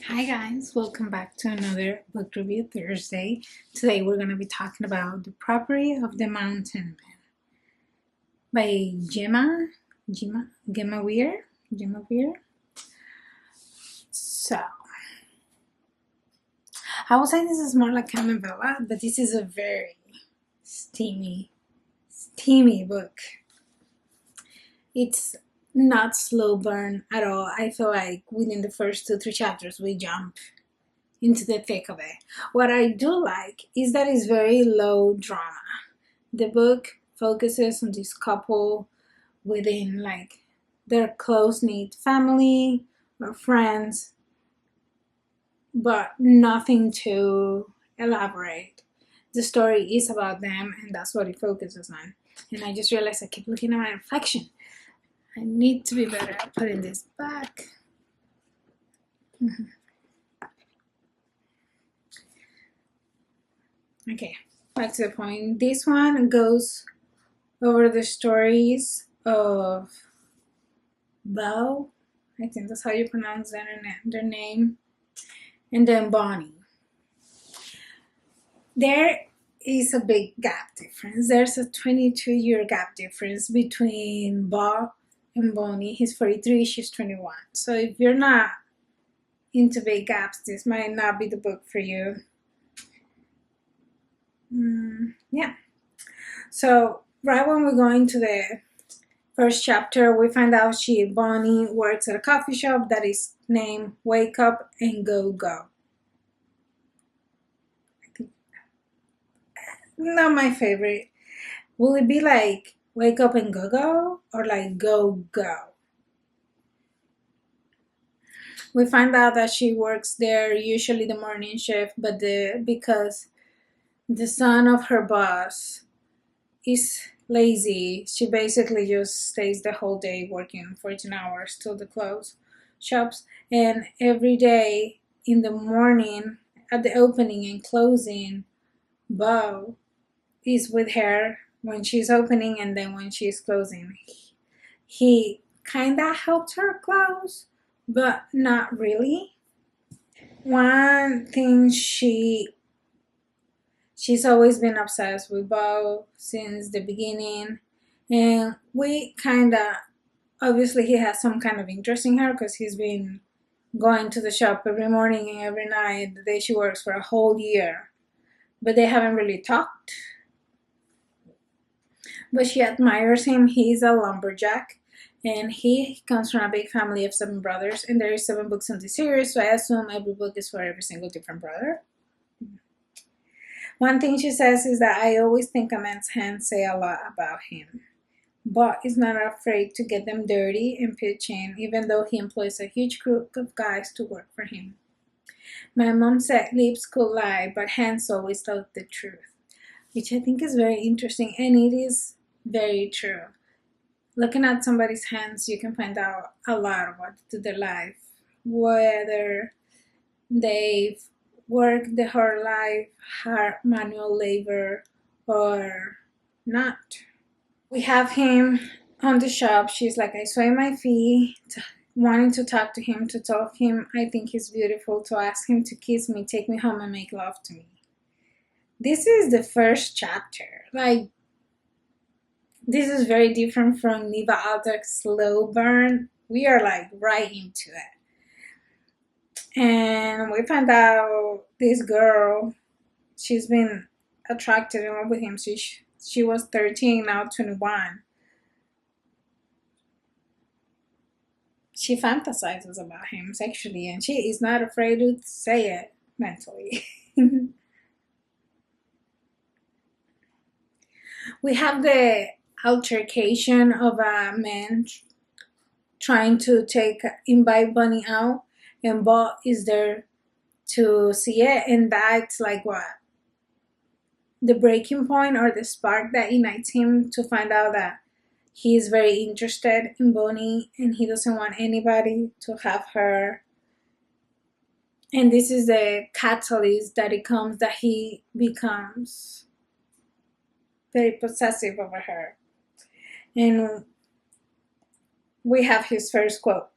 Hi guys, welcome back to another book review Thursday. Today we're going to be talking about The Property of the Mountain Man by Gemma Weir. So, I would say this is more like a novella, but this is a very steamy book. It's not slow burn at all. I feel like within the first 2-3 chapters we jump into the thick of it. What I do like is that it's very low drama. The book focuses on this couple within like their close-knit family or friends, but nothing too elaborate. The story is about them and that's what it focuses on. And I just realized I keep looking at my reflection. I need to be better at putting this back. Okay, back to the point. This one goes over the stories of Bo, I think that's how you pronounce their name, and then Bonnie. There is a big gap difference. There's a 22-year gap difference between Bo and Bonnie. He's 43, she's 21. So if you're not into big gaps, this might not be the book for you. Yeah. So right when we go into the first chapter, we find out Bonnie works at a coffee shop that is named Wake Up and Go Go. Not my favorite. Will it be like Wake Up and Go Go or like Go Go? We find out that she works there, usually the morning shift, but because the son of her boss is lazy, she basically just stays the whole day working 14 hours till the close shops. And every day in the morning at the opening and closing, Bo is with her when she's opening and then when she's closing. He kinda helped her close, but not really. One thing she's always been obsessed with Bo since the beginning, and we kinda, obviously he has some kind of interest in her because he's been going to the shop every morning and every night the day she works for a whole year, but they haven't really talked. But she admires him. He's a lumberjack and he comes from a big family of 7 brothers, and there is 7 books in the series, so I assume every book is for every single different brother. One thing she says is that I always think a man's hands say a lot about him. But is not afraid to get them dirty and pitch in, even though he employs a huge group of guys to work for him. My mom said lips could lie, but hands always tell the truth, which I think is very interesting, and it is very true. Looking at somebody's hands, you can find out a lot about their life, whether they've worked their whole life, hard manual labor, or not. We have him on the shop. She's like, I sway my feet, wanting to talk to him, to tell him I think he's beautiful, to ask him to kiss me, take me home, and make love to me. This is the first chapter. Like, this is very different from Neva Altak's Slow Burn. We are like right into it. And we find out this girl, she's been attracted in love with him. She was 13, now 21. She fantasizes about him sexually and she is not afraid to say it mentally. We have the altercation of a man trying to invite Bunny out, and Bo is there to see it, and that's like what? The breaking point or the spark that ignites him to find out that he is very interested in Bonnie and he doesn't want anybody to have her. And this is the catalyst that he becomes very possessive over her. And we have his first quote.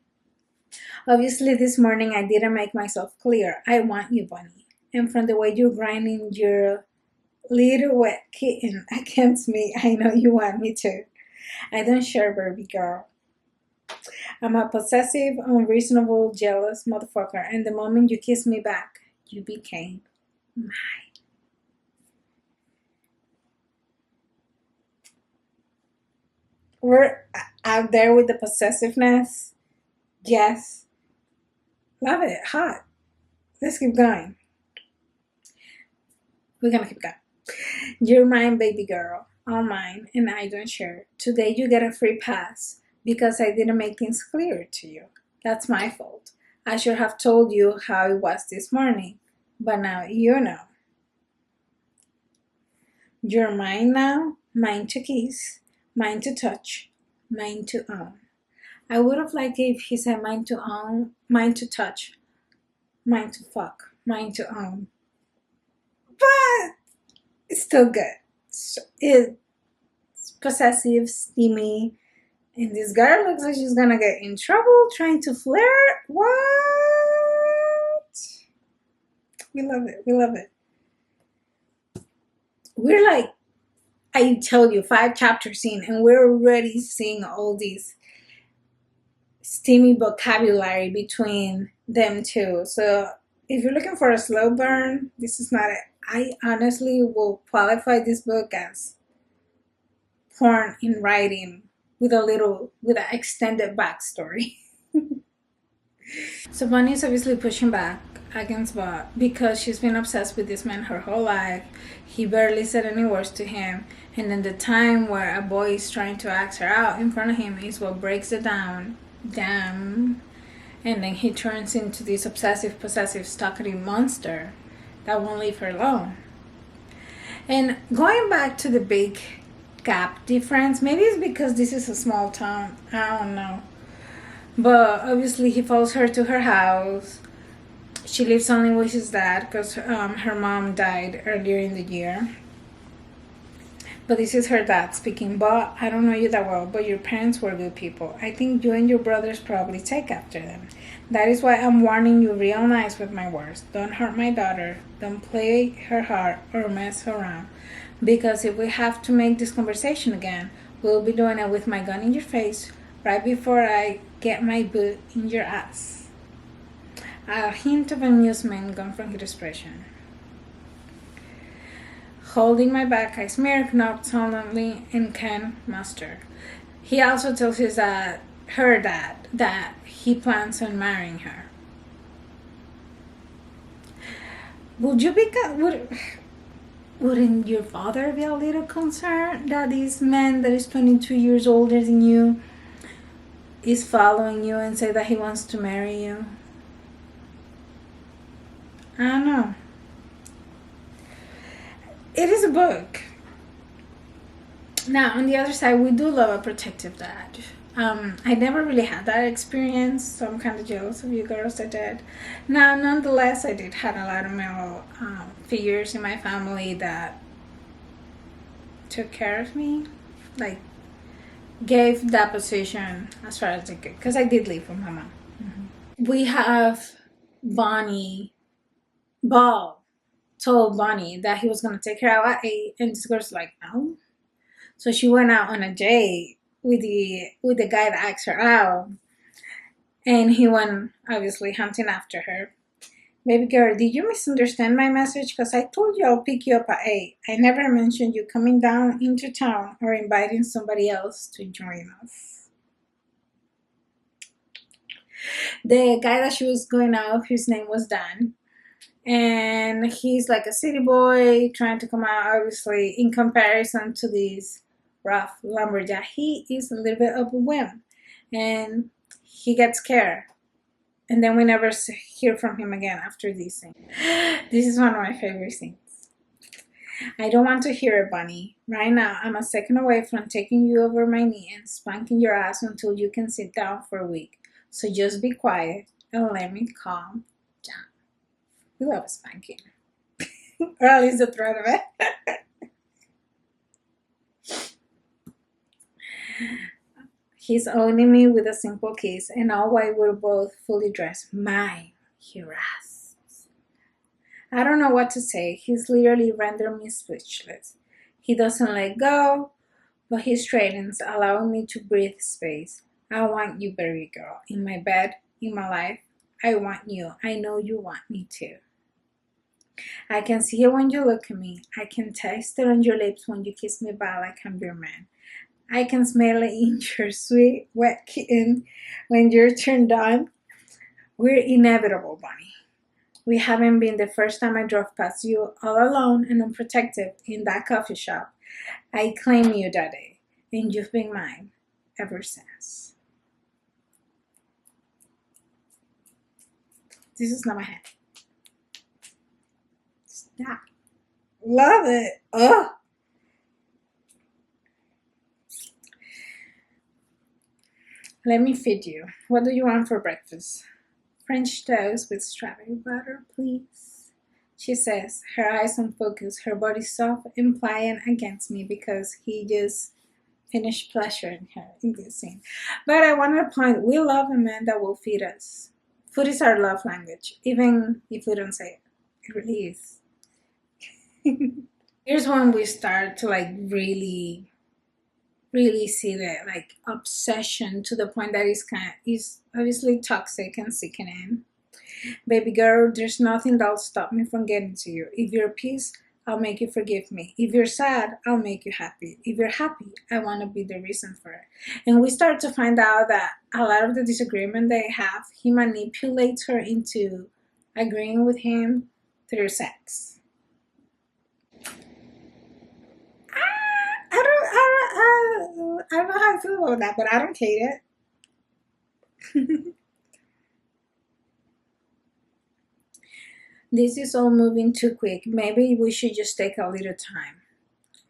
Obviously, this morning I didn't make myself clear. I want you, Bunny. And from the way you're grinding your little wet kitten against me, I know you want me too. I don't share, baby girl. I'm a possessive, unreasonable, jealous motherfucker. And the moment you kiss me back, you became mine. We're out there with the possessiveness. Yes. Love it. Hot. Let's keep going. We're gonna keep going. You're mine, baby girl. All mine, and I don't share. Today you get a free pass because I didn't make things clear to you. That's my fault. I should have told you how it was this morning, but now you know. You're mine now, mine to kiss, mine to touch, mine to own. I would have liked if he said mine to own, mine to touch, mine to fuck, mine to own. But it's still good. It's possessive, steamy, and this girl looks like she's gonna get in trouble trying to flirt. What? We love it. We love it. We're like, I told you, 5 chapters in, and we're already seeing all these steamy vocabulary between them two. So if you're looking for a slow burn, this is not it. I honestly will qualify this book as porn in writing with an extended backstory. So Bunny is obviously pushing back against Bob because she's been obsessed with this man her whole life. He barely said any words to him, and then the time where a boy is trying to ask her out in front of him is what breaks it down. Damn. And then he turns into this obsessive, possessive, stalking monster that won't leave her alone. And going back to the big gap difference, maybe it's because this is a small town. I don't know. But obviously he follows her to her house. She lives only with his dad because her mom died earlier in the year. But this is her dad speaking. But I don't know you that well, but your parents were good people. I think you and your brothers probably take after them. That is why I'm warning you real nice with my words. Don't hurt my daughter. Don't play her heart or mess her around. Because if we have to make this conversation again, we'll be doing it with my gun in your face right before I get my boot in your ass. A hint of amusement gone from his expression. Holding my back, I smirk, nod solemnly, and can muster. He also tells his dad, her dad, that he plans on marrying her. Wouldn't your father be a little concerned that this man that is 22 years older than you is following you and say that he wants to marry you? I don't know. It is a book. Now, on the other side, we do love a protective dad. I never really had that experience, so I'm kind of jealous of you girls that did. Now, nonetheless, I did have a lot of male figures in my family that took care of me, like gave that position as far as I could, because I did live with my mom. We have Bob told Bonnie that he was going to take her out at 8, and this girl's like, no. So she went out on a date with the guy that asked her out, and he went obviously hunting after her. Baby girl, did you misunderstand my message? Because I told you I'll pick you up at 8. I never mentioned you coming down into town or inviting somebody else to join us. The guy that she was going out, his name was Dan. And he's like a city boy trying to come out, obviously, in comparison to this rough lumberjack. He is a little bit of a whim, and he gets scared. And then we never hear from him again after this scene. This is one of my favorite scenes. I don't want to hear it, Bunny. Right now, I'm a second away from taking you over my knee and spanking your ass until you can sit down for a week. So just be quiet and let me calm down. We love spanking. Or at least the threat of it. He's owning me with a simple kiss, and all while we're both fully dressed. Mine, he rasps. I don't know what to say. He's literally rendered me speechless. He doesn't let go, but he straightens, allowing me to breathe space. I want you, baby girl, in my bed, in my life. I want you. I know you want me too. I can see it when you look at me. I can taste it on your lips when you kiss me back like I'm your man. I can smell it in your sweet, wet kitten when you're turned on. We're inevitable, Bunny. We haven't been the first time I drove past you all alone and unprotected in that coffee shop. I claimed you that day, and you've been mine ever since. This is not my hand. Stop. Love it. Ugh. Let me feed you. What do you want for breakfast? French toast with strawberry butter, please. She says, her eyes unfocused, her body soft and pliant against me because he just finished pleasuring her in this scene. But I wanted to point, we love a man that will feed us. Food is our love language, even if we don't say it. It really is. Here's when we start to like really see the like obsession to the point that is obviously toxic and sickening. Baby girl, there's nothing that'll stop me from getting to you. If you're pissed, I'll make you forgive me. If you're sad, I'll make you happy. If you're happy, I want to be the reason for it. And we start to find out that a lot of the disagreement they have, he manipulates her into agreeing with him through sex. I don't know how I feel about that, but I don't hate it. This is all moving too quick. Maybe we should just take a little time.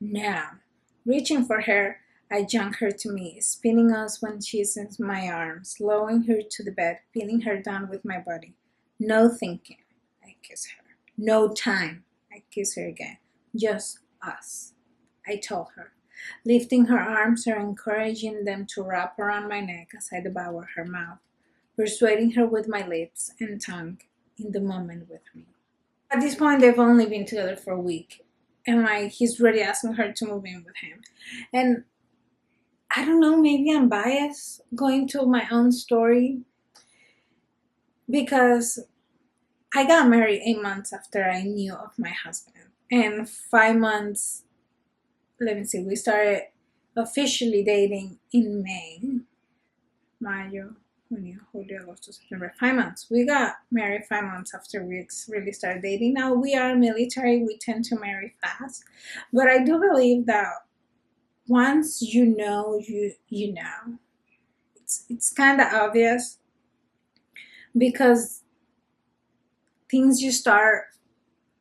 Now, reaching for her, I yank her to me, spinning us when she's in my arms, lowering her to the bed, pinning her down with my body. No thinking. I kiss her. No time. I kiss her again. Just us. I told her, lifting her arms or encouraging them to wrap around my neck as I devour her mouth, persuading her with my lips and tongue in the moment with me. At this point, they've only been together for a week, and like he's really asking her to move in with him. And I don't know, maybe I'm biased going to my own story because I got married 8 months after I knew of my husband, and 5 months. Let me see, we started officially dating in May. Mayo, Junio, Julio, Agosto, September. 5 months. We got married 5 months after we really started dating. Now we are military, we tend to marry fast. But I do believe that once you know, you know. It's kind of obvious because things you start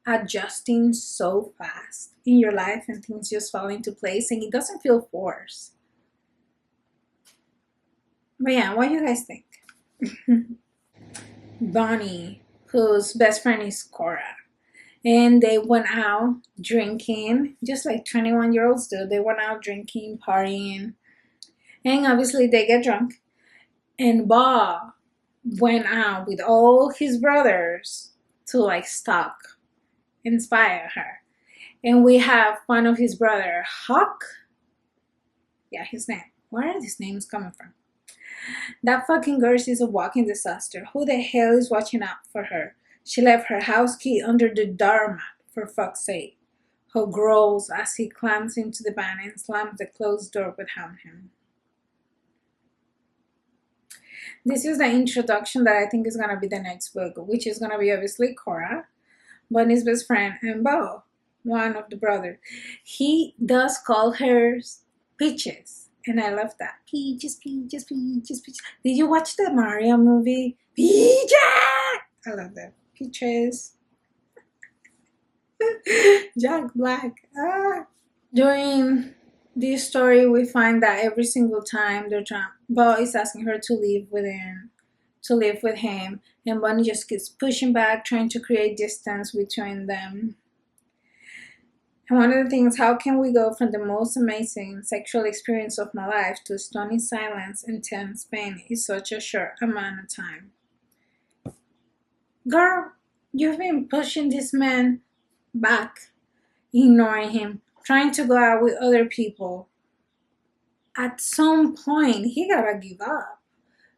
adjusting so fast in your life and things just fall into place and it doesn't feel forced. But yeah, what do you guys think? Bonnie, whose best friend is Cora, and they went out drinking just like 21-year-olds do. They went out drinking, partying, and obviously they get drunk. And Bob went out with all his brothers to like stalk, inspire her. And we have one of his brother, Huck. Yeah, his name. Where are these names coming from? That fucking girl is a walking disaster. Who the hell is watching out for her? She left her house key under the doormat, for fuck's sake. Who growls as he climbs into the van and slams the closed door behind him. This is the introduction that I think is gonna be the next book, which is gonna be obviously Cora, Bonnie's best friend, and Bo, one of the brothers. He does call her Peaches, and I love that. Peaches, Peaches, Peaches, Peaches. Did you watch the Mario movie? Peaches! I love that. Peaches. Jack Black. During this story, we find that every single time Bo is asking her to live with him, and Bonnie just keeps pushing back, trying to create distance between them. And one of the things, how can we go from the most amazing sexual experience of my life to stunning silence and tense pain in such a short amount of time? Girl, you've been pushing this man back, ignoring him, trying to go out with other people. At some point, he gotta give up.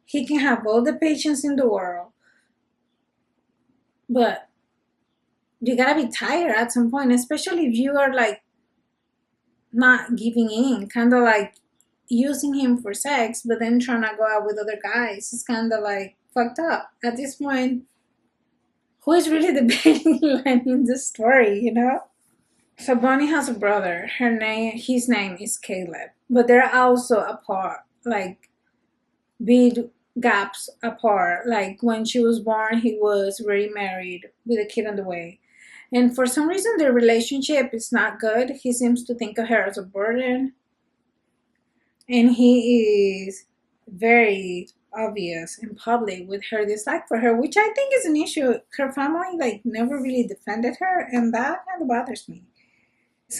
He can have all the patience in the world, but you gotta be tired at some point, especially if you are like not giving in, kind of like using him for sex, but then trying to go out with other guys. It's kind of like fucked up. At this point, who is really the villain in the story, you know? So Bonnie has a brother. His name is Caleb, but they're also apart, like big gaps apart. Like when she was born, he was already married with a kid on the way. And for some reason, their relationship is not good. He seems to think of her as a burden. And he is very obvious in public with her dislike for her, which I think is an issue. Her family, like, never really defended her, and that kind of bothers me.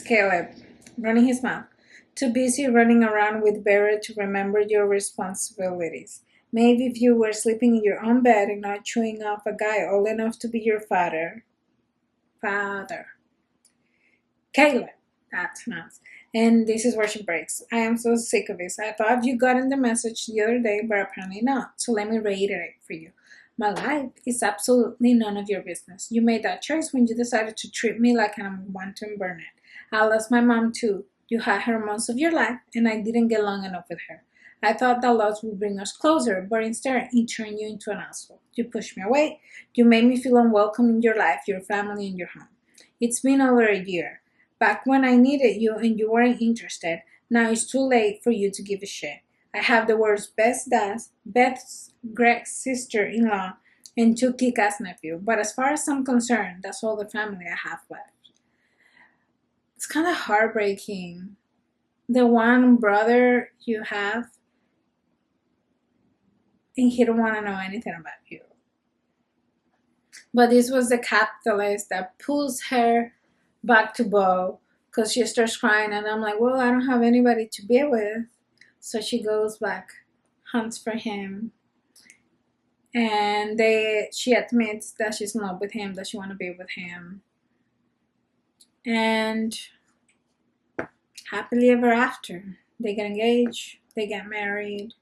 Caleb, running his mouth. Too busy running around with Barrett to remember your responsibilities. Maybe if you were sleeping in your own bed and not chewing off a guy old enough to be your father. Caleb, that's nuts. And this is where she breaks. I am so sick of this. I thought you gotten the message the other day, but apparently not. So let me reiterate for you. My life is absolutely none of your business. You made that choice when you decided to treat me like I'm wanton burner. I lost my mom too. You had her most of your life, and I didn't get along enough with her. I thought that loss would bring us closer, but instead it turned you into an asshole. You pushed me away. You made me feel unwelcome in your life, your family, and your home. It's been over a year. Back when I needed you and you weren't interested, now it's too late for you to give a shit. I have the world's best dad, Beth's great sister-in-law, and two kick-ass nephews. But as far as I'm concerned, that's all the family I have left. It's kind of heartbreaking. The one brother you have, and he don't want to know anything about you. But this was the capitalist that pulls her back to Bo because she starts crying, and I'm like, well, I don't have anybody to be with. So she goes back, hunts for him, and she admits that she's in love with him, that she want to be with him, and happily ever after. They get engaged, they get married.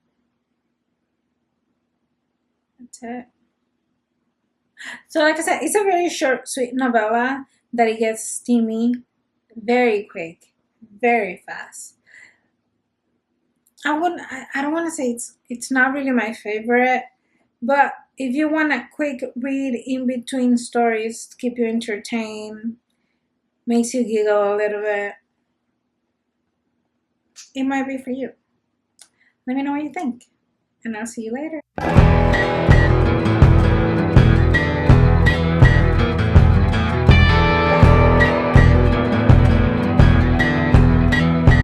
That's it. So like I said, it's a very short, sweet novella that it gets steamy very quick, very fast. I don't want to say it's not really my favorite, but if you want a quick read in between stories, keep you entertained, makes you giggle a little bit, it might be for you. Let me know what you think, and I'll see you later.